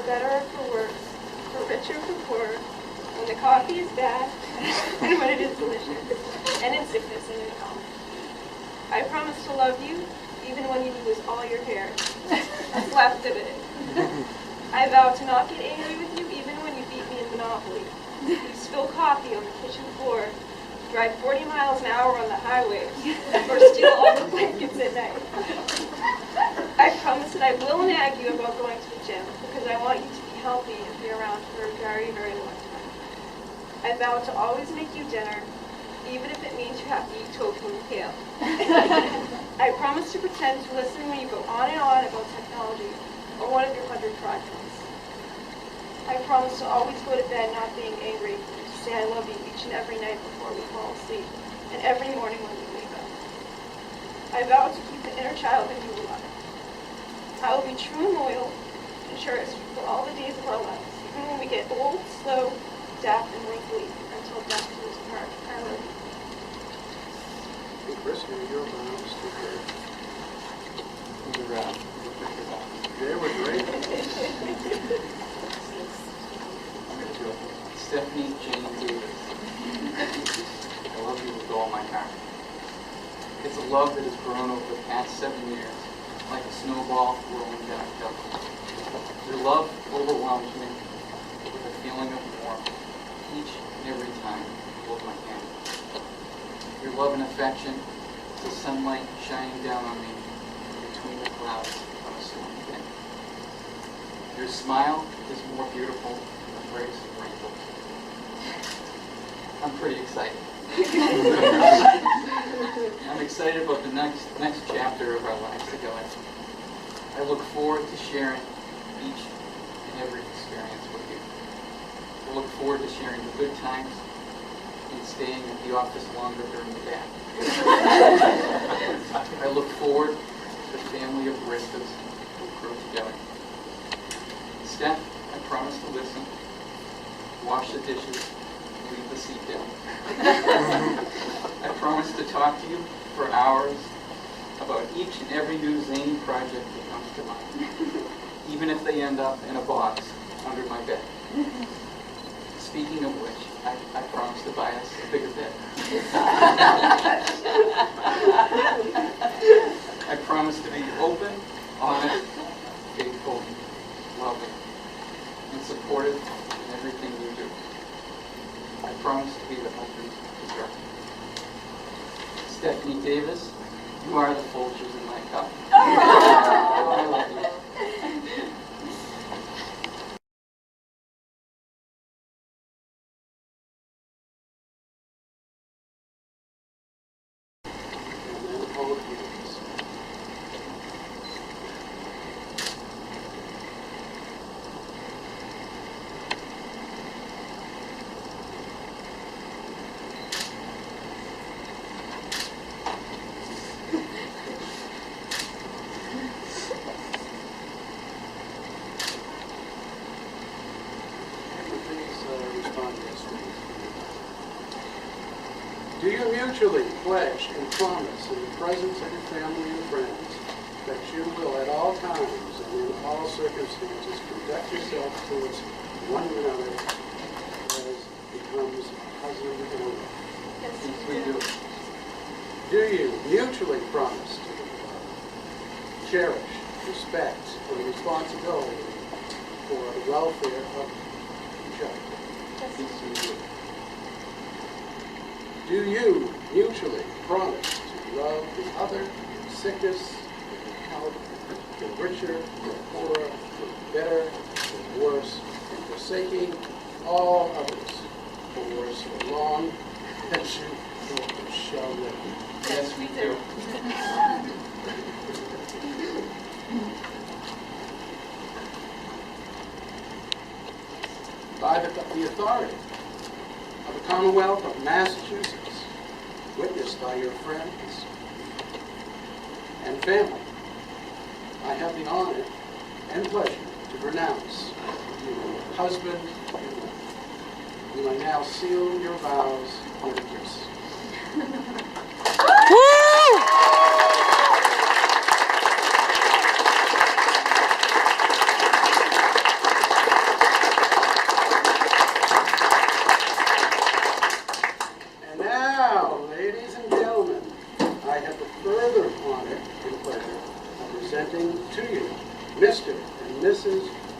better or for worse, for richer or for poorer, when the coffee is bad and when it is delicious, and in sickness and in health. I promise to love you even when you lose all your hair. That's left of it. I vow to not get angry with you even when you beat me in Monopoly. You spill coffee on the kitchen floor, drive 40 miles an hour on the highway, or steal all the blankets at night. I promise that I will nag you about going to the gym because I want you to be healthy and be around for a very, very long time. I vow to always make you dinner, even if it means you have to eat tofu and kale. I promise to pretend to listen when you go on and on about technology or one of your 100 projects. I promise to always go to bed not being angry, and to say I love you each and every night before we fall asleep, and every morning when we wake up. I vow to keep the inner child in you alive. I will be true and loyal and cherished for all the days of our lives, even when we get old, slow, deaf, and wrinkly, until death do us part. I love you. Hey, Chris, here are your vows to her. They were great. Stephanie Jane Davis. I love you with all my heart. It's a love that has grown over the past 7 years, like a snowball rolling down a hill. Your love overwhelms me with a feeling of warmth each and every time you hold my hand. Your love and affection is the sunlight shining down on me between the clouds on a stormy day. Your smile is more beautiful than the grace of rainbows. I'm pretty excited. I'm excited about the next chapter of our lives together. I look forward to sharing each and every experience with you. I look forward to sharing the good times and staying at the office longer during the day. I look forward to the family of baristas who grow together. Steph, I promise to listen, wash the dishes, leave the seat down. I promise to talk to you for hours about each and every new zany project that comes to mind, even if they end up in a box under my bed. Speaking of which, I promise to buy us a bigger bed. I promise to be open, honest, faithful, loving, and supportive in everything you do. I promise to be the husband to serve. Stephanie Davis, you are the Folgers in my cup. Oh, I love you. Do you mutually pledge and promise in the presence of your family and friends that you will at all times and in all circumstances conduct yourself towards one another as becomes husband and wife? Yes, We do. Do you mutually promise to cherish, respect, and responsibility for the welfare of each other? yes, Yes, we do. Do you mutually promise to love the other in sickness, in health, in richer, in poorer, in better, in worse, and forsaking all others, for worse or long, as you both shall live? Yes, we do. By the authority of the Commonwealth of Massachusetts, witnessed by your friends and family, I have the honor and pleasure to pronounce you husband and wife. You may now seal your vows with a kiss.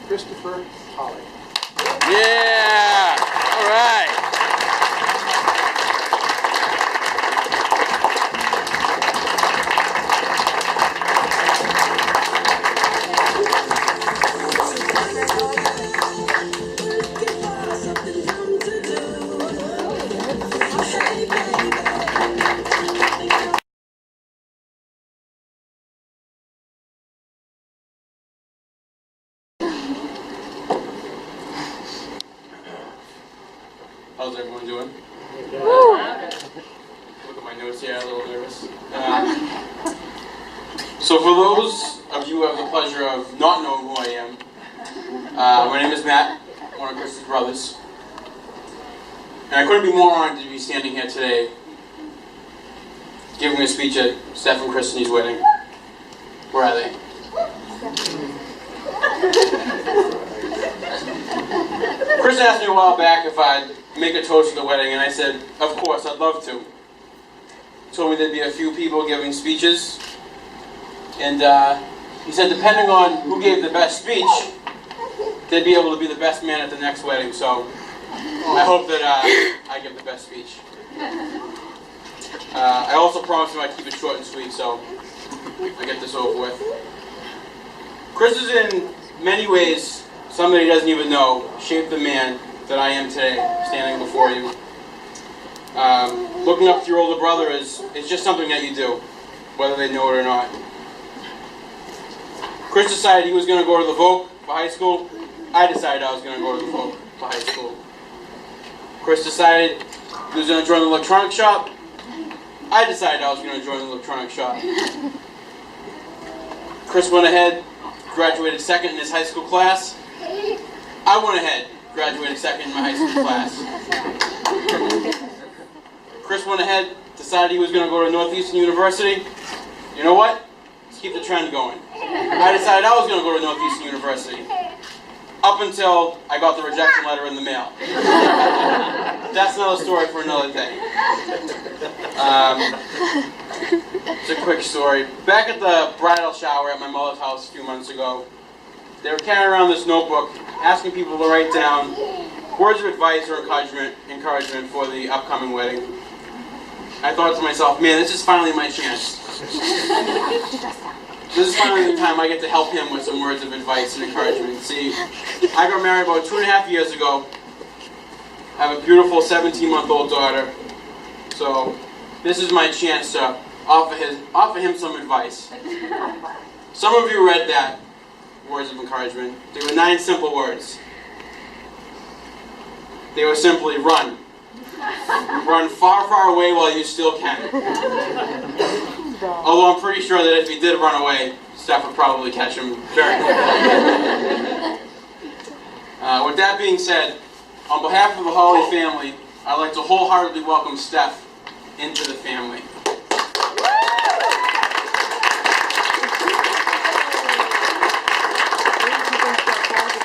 Christopher Holly. Yeah! All right. How's everyone doing? Look at my notes here, I'm a little nervous. So for those of you who have the pleasure of not knowing who I am, my name is Matt, one of Chris's brothers. And I couldn't be more honored to be standing here today giving a speech at Steph and Chris's wedding. Where are they? Chris asked me a while back if I'd make a toast to the wedding, and I said, of course, I'd love to. He told me there'd be a few people giving speeches, and he said depending on who gave the best speech, they'd be able to be the best man at the next wedding, so I hope that I give the best speech. I also promised him I'd keep it short and sweet, so I get this over with. Chris is in many ways somebody he doesn't even know shaped the man that I am today, standing before you. Looking up to your older brother is just something that you do, whether they know it or not. Chris decided he was going to go to the Voc for high school. I decided I was going to go to the Voc for high school. Chris decided he was going to join the electronic shop. I decided I was going to join the electronic shop. Chris went ahead, graduated second in his high school class. I went ahead, graduated second in my high school class. Chris went ahead, decided he was going to go to Northeastern University. You know what? Let's keep the trend going. I decided I was going to go to Northeastern University. Up until I got the rejection letter in the mail. That's another story for another day. It's a quick story. Back at the bridal shower at my mother's house a few months ago, they were carrying around this notebook, asking people to write down words of advice or encouragement for the upcoming wedding. I thought to myself, man, this is finally my chance. This is finally the time I get to help him with some words of advice and encouragement. See, I got married about 2.5 years ago. I have a beautiful 17-month-old daughter. So this is my chance to offer him some advice. Some of you read that, words of encouragement. They were 9 simple words. They were simply run. Run far, far away while you still can. Although I'm pretty sure that if he did run away, Steph would probably catch him very quickly. With that being said, on behalf of the Hawley family, I'd like to wholeheartedly welcome Steph into the family.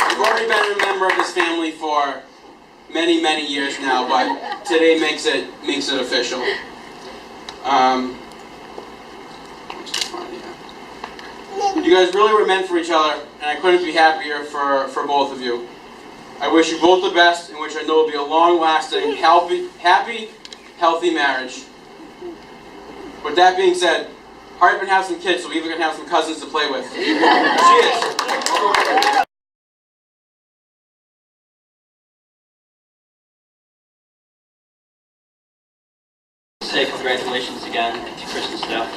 I've already been a member of this family for many, many years now, but today makes it official. You guys really were meant for each other, and I couldn't be happier for both of you. I wish you both the best, in which I know will be a long-lasting, happy, healthy marriage. With that being said, hurry up and have some kids so we even can have some cousins to play with. Cheers! Say congratulations again to Chris and Steph,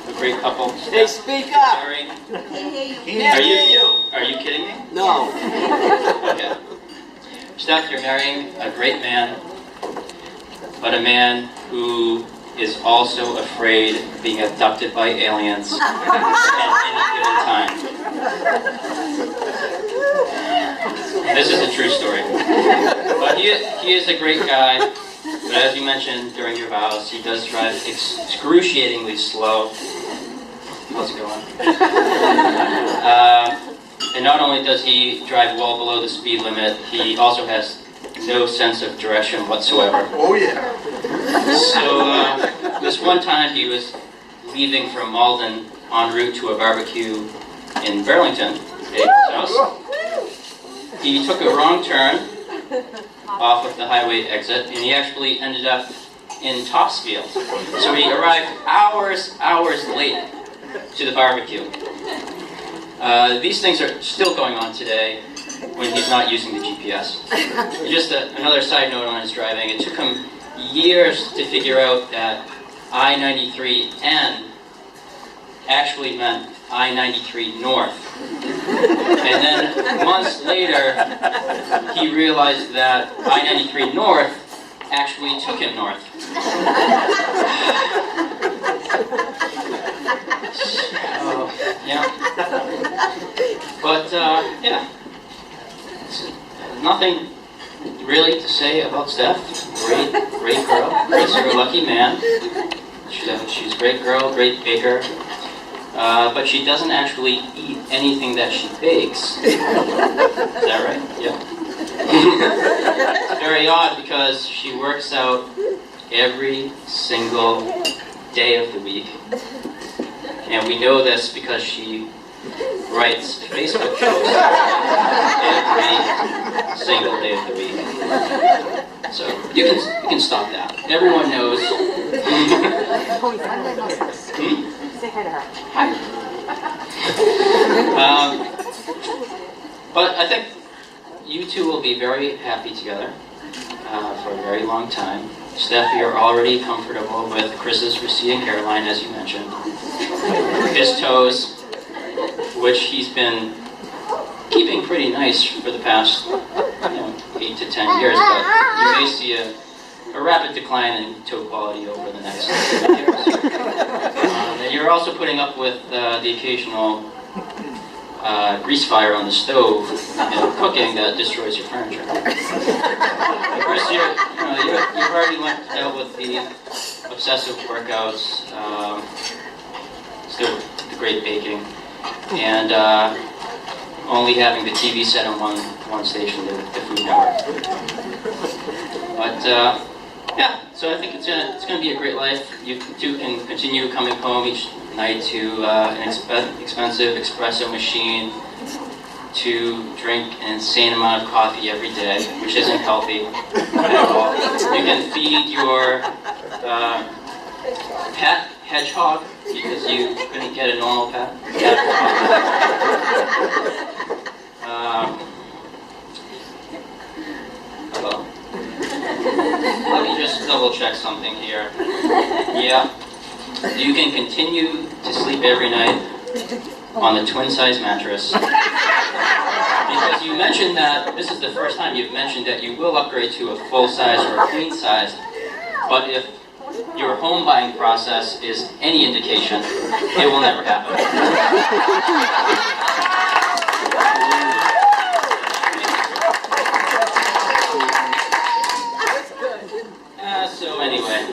a great couple. Hey, speak up! Marrying. Hey, Are you kidding me? No. Okay. Steph, you're marrying a great man, but a man who is also afraid of being abducted by aliens at any given time. This is a true story. But he is a great guy. But as you mentioned during your vows, he does drive excruciatingly slow. How's it going? And not only does he drive well below the speed limit, he also has no sense of direction whatsoever. Oh yeah. So this one time he was leaving from Malden en route to a barbecue in Burlington, David's house. he took a wrong turn off of the highway exit, and he actually ended up in Topsfield. So he arrived hours late to the barbecue. These things are still going on today when he's not using the GPS. Just another side note on his driving, it took him years to figure out that I-93N actually meant I-93 North. And then months later, he realized that I-93 North actually took him north. Yeah. But, yeah. Nothing really to say about Steph. Great girl. Chris, you're a lucky man. She's a great girl, great baker. But she doesn't actually eat anything that she bakes. Is that right? Yeah. It's very odd because she works out every single day of the week. And we know this because she writes Facebook posts every single day of the week. So you can stop that. Everyone knows. Say hi to her. But I think you two will be very happy together for a very long time. Steph, you're already comfortable with Chris's receding hairline, as you mentioned. His toes, which he's been keeping pretty nice for the past 8 to 10 years, but you may see a rapid decline in toe quality over the next years. And you're also putting up with the occasional grease fire on the stove and cooking that destroys your furniture. Of course, you've already dealt with the obsessive workouts, still the great baking, and only having the TV set on one station, the Food Network. But yeah, so I think it's gonna be a great life. You two can continue coming home each night to an expensive espresso machine, to drink an insane amount of coffee every day, which isn't healthy at all. You can feed your pet hedgehog, because you couldn't get a normal pet. Hello. Let me just double check something here. Yeah. You can continue to sleep every night on the twin-size mattress. Because you mentioned that this is the first time you've mentioned that you will upgrade to a full-size or a queen-size. But if your home buying process is any indication, it will never happen. So anyway,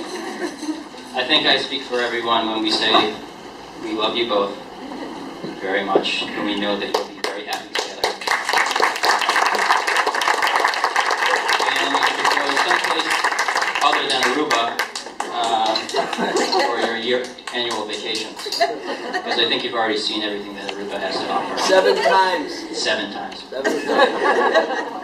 I think I speak for everyone when we say we love you both very much, and we know that you'll be very happy together. And you should go someplace other than Aruba for your annual vacation, because I think you've already seen everything that Aruba has to offer. 7 times. 7 times. 7 times.